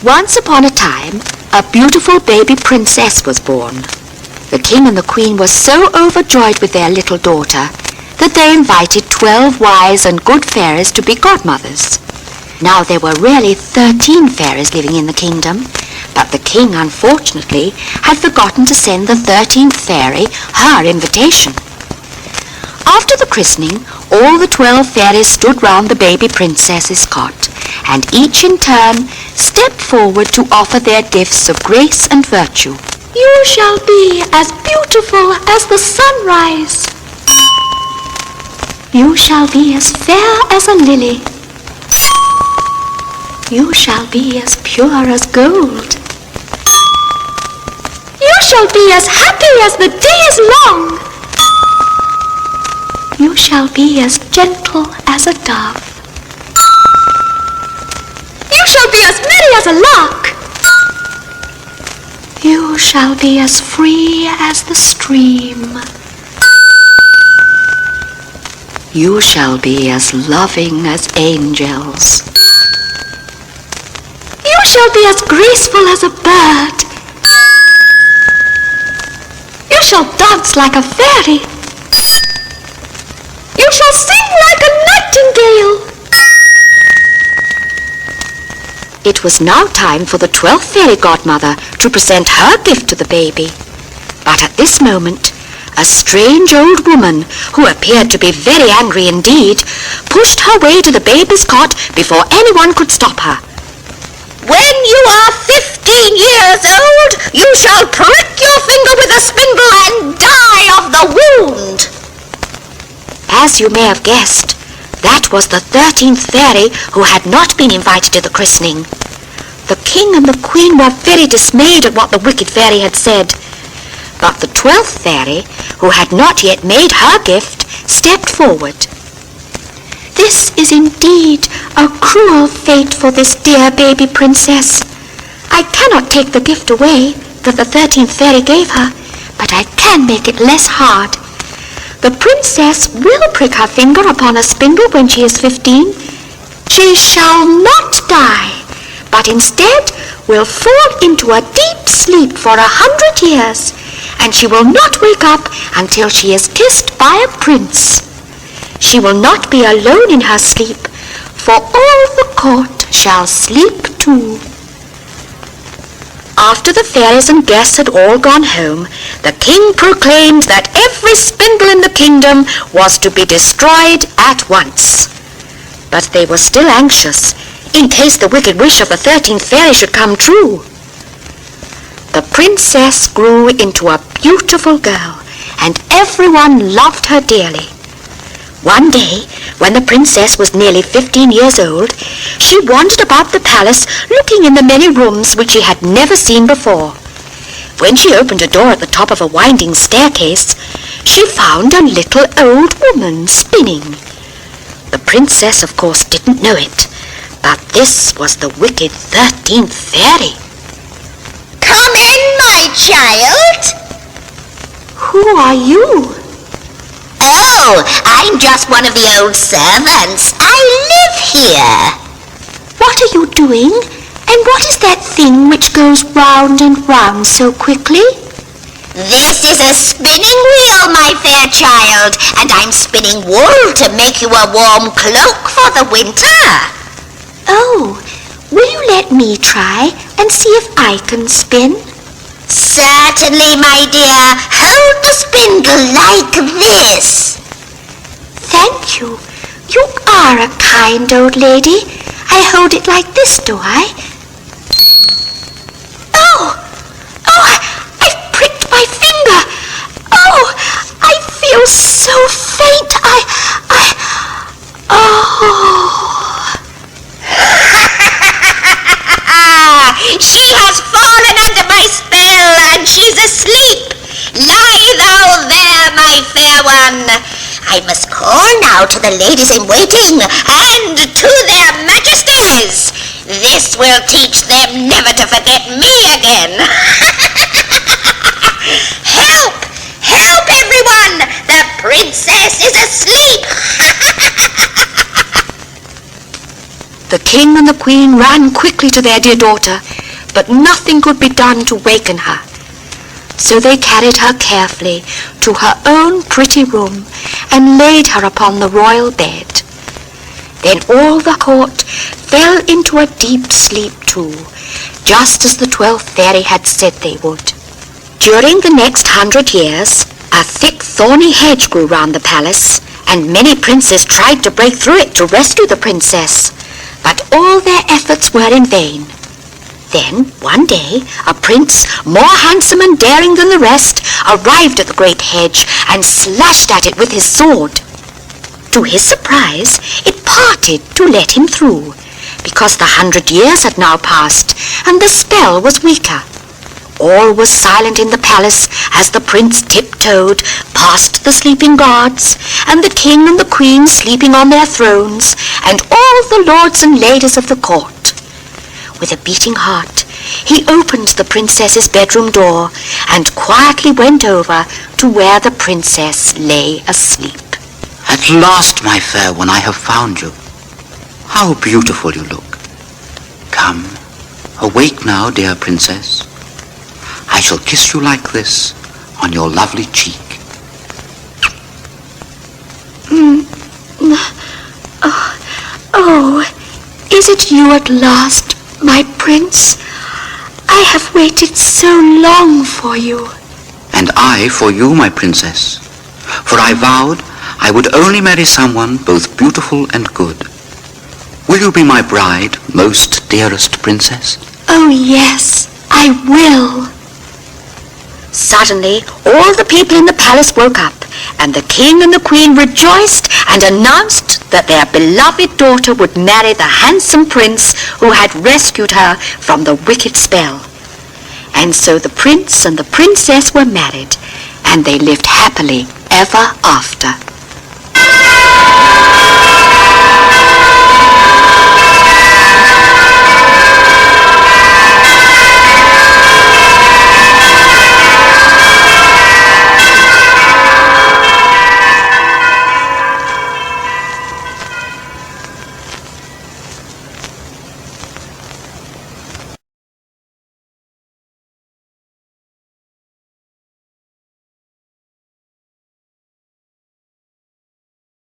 Once upon a time, a beautiful baby princess was born. The king and the queen were so overjoyed with their little daughter that they invited 12 wise and good fairies to be godmothers. Now there were really 13 fairies living in the kingdom, but the king, unfortunately, had forgotten to send the 13th fairy her invitation. After the christening, all the 12 fairies stood round the baby princess's cot, and each in turn stepped forward to offer their gifts of grace and virtue. You shall be as beautiful as the sunrise. You shall be as fair as a lily. You shall be as pure as gold. You shall be as happy as the day is long. You shall be as gentle as a dove. You shall be as merry as a lark. You shall be as free as the stream. You shall be as loving as angels. You shall be as graceful as a bird. You shall dance like a fairy. You shall sing like a nightingale. It was now time for the 12th fairy godmother to present her gift to the baby. But at this moment, a strange old woman, who appeared to be very angry indeed, pushed her way to the baby's cot before anyone could stop her. When you are 15 years old, you shall prick your finger with a spindle and die of the wound. As you may have guessed, that was the 13th fairy who had not been invited to the christening. The king and the queen were very dismayed at what the wicked fairy had said. But the 12th fairy, who had not yet made her gift, stepped forward. This is indeed a cruel fate for this dear baby princess. I cannot take the gift away that the 13th fairy gave her, but I can make it less hard. The princess will prick her finger upon a spindle when she is 15. She shall not die, but instead will fall into a deep sleep for 100 years, and she will not wake up until she is kissed by a prince. She will not be alone in her sleep, for all the court shall sleep too. After the fairies and guests had all gone home, the king proclaimed that every spindle in the kingdom was to be destroyed at once. But they were still anxious, in case the wicked wish of the 13th fairy should come true. The princess grew into a beautiful girl, and everyone loved her dearly. One day, when the princess was nearly 15 years old, she wandered about the palace looking in the many rooms which she had never seen before. When she opened a door at the top of a winding staircase, she found a little old woman spinning. The princess, of course, didn't know it, but this was the wicked 13th fairy. Come in, my child. Who are you? Oh, I'm just one of the old servants. I live here. What are you doing? And what is that thing which goes round and round so quickly? This is a spinning wheel, my fair child, and I'm spinning wool to make you a warm cloak for the winter. Oh, will you let me try and see if I can spin? Certainly, my dear. Hold the spindle like this. Thank you. You are a kind old lady. I hold it like this, do I? Oh, I've pricked my finger. Oh, I feel so faint. She has fallen under my spell, and she's asleep. Lie thou there, my fair one. I must call now to the ladies in waiting and to their majesties. This will teach them never to forget me again. Help! Help, everyone! The princess is asleep. The king and the queen ran quickly to their dear daughter but nothing could be done to waken her. So they carried her carefully to her own pretty room and laid her upon the royal bed. Then all the court fell into a deep sleep too, just as the 12th fairy had said they would. During the next 100 years, a thick thorny hedge grew round the palace, and many princes tried to break through it to rescue the princess, but all their efforts were in vain. Then, one day, a prince, more handsome and daring than the rest, arrived at the great hedge and slashed at it with his sword. To his surprise, it parted to let him through, because the 100 years had now passed, and the spell was weaker. All was silent in the palace as the prince tiptoed past the sleeping guards, and the king and the queen sleeping on their thrones, and all the lords and ladies of the court. With a beating heart, he opened the princess's bedroom door and quietly went over to where the princess lay asleep. At last, my fair one, I have found you. How beautiful you look. Come, awake now, dear princess. I shall kiss you like this on your lovely cheek. Oh, is it you at last, my prince? I have waited so long for you. And I for you, my princess. For I vowed I would only marry someone both beautiful and good. Will you be my bride, most dearest princess? Oh, yes, I will. Suddenly, all the people in the palace woke up, and the king and the queen rejoiced and announced that their beloved daughter would marry the handsome prince who had rescued her from the wicked spell. And so the prince and the princess were married, and they lived happily ever after.